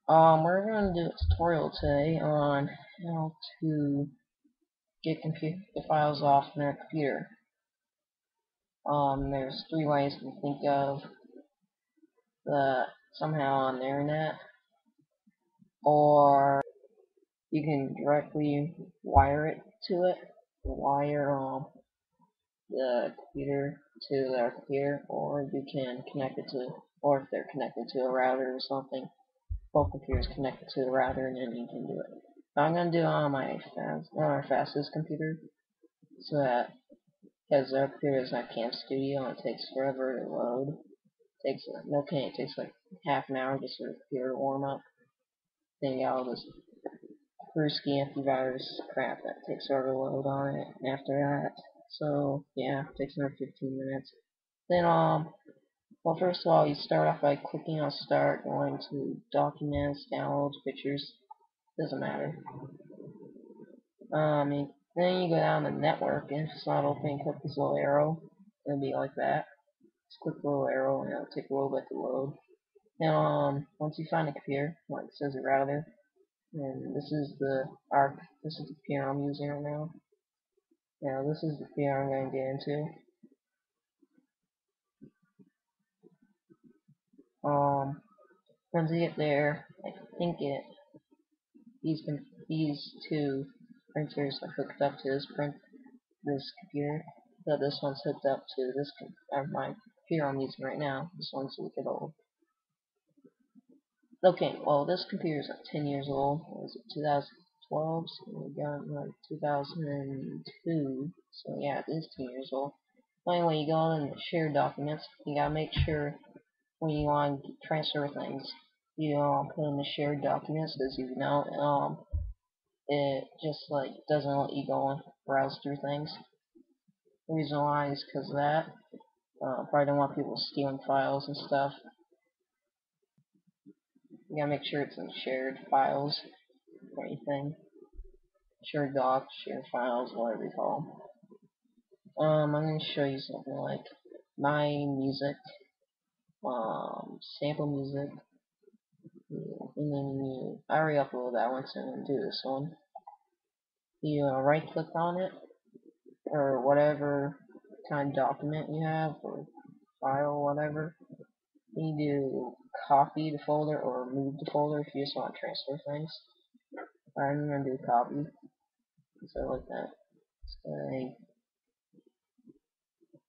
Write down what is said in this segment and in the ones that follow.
We're going to do a tutorial today on how to get computer files off their computer. There's three ways to think of somehow on the internet, or you can directly wire it to it, wire the computer to their computer, or you can connect it to, or if they're connected to a router or something, both computers connected to the router, and then you can do it. I'm gonna do it on my fastest computer, so that because our computer is not Camp Studio and it takes forever to load. It takes like half an hour just for the computer to warm up. Then you got all this Brewski antivirus crap that takes forever to load on it after that. So yeah, it takes another 15 minutes. Then well, first of all, you start off by clicking on Start, going to Documents, Downloads, Pictures. Doesn't matter. Then you go down to Network, and if it's not open, click this little arrow. It'll be like that. Just click the little arrow, and it'll take a little bit to load. Now, once you find the computer, like it says router, and this is the computer I'm using right now. Now, this is the computer I'm going to get into. Once you get there, I think these two printers are hooked up to this computer. So this one's hooked up to my computer I'm using right now. This one's a little old. Okay, well this computer is like 10 years old. It was 2012, so we got like 2002. So yeah, it is 10 years old. But anyway, you go in the shared documents. You gotta make sure when you want to transfer things, you put in the shared documents, as you know, it just like doesn't let you go and browse through things. The reason why is because of that. Probably don't want people stealing files and stuff. You gotta make sure it's in shared files or anything. Shared docs, shared files, whatever you call them. I'm gonna show you something like my music, sample music, and then I already uploaded that one, so I'm gonna do this one. You right click on it, or whatever kind of document you have, or file, whatever. You do copy the folder or move the folder if you just want to transfer things. I'm gonna do copy, so like that. So I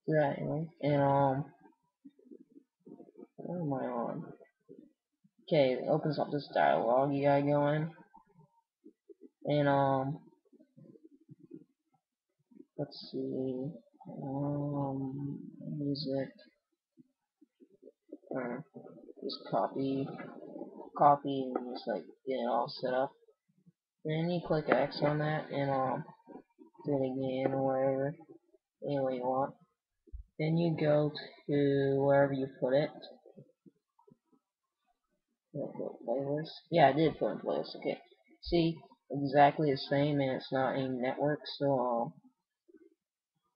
do that anyway, and what am I on? Okay, it opens up this dialog you gotta go in, and let's see, music, just copy, and just like get it all set up. Then you click X on that, and do it again or whatever, any way you want. Then you go to wherever you put it. Playlist. Yeah, I did put in playlist. Okay. See, exactly the same, and it's not a network, so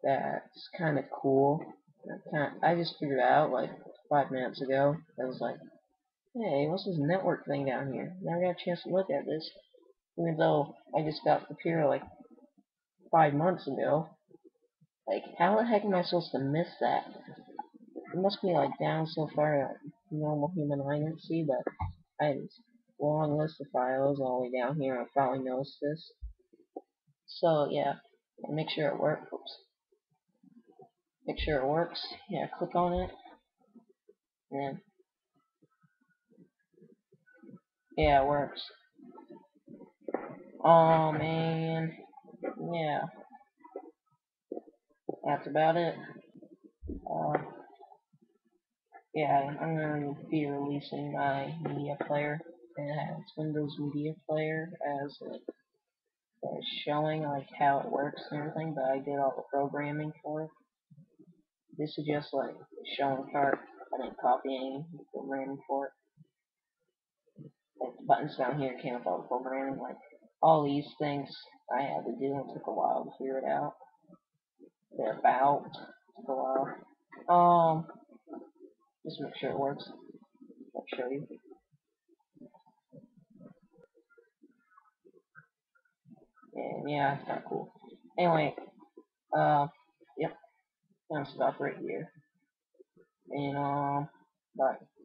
that's kind of cool. I just figured it out like 5 minutes ago. I was like, hey, what's this network thing down here? Never got a chance to look at this, even though I just got the computer like 5 months ago. Like, how the heck am I supposed to miss that? It must be like down so far that normal human eye can see, but I had this long list of files all the way down here. I finally noticed this. So yeah, make sure it works. Oops. Make sure it works. Yeah, click on it, and yeah, it works. Oh man, yeah, that's about it. Uh, yeah, I'm gonna be releasing my media player. It has Windows Media Player as like showing like how it works and everything, but I did all the programming for it. This is just like showing part. I didn't copy any programming for it. Like the buttons down here came with all the programming. Like all these things I had to do and took a while to figure it out. They're about took a while. Just make sure it works. I'll show you. And yeah, it's kind of cool. Anyway, uh, yep, I'm gonna stop right here. And bye.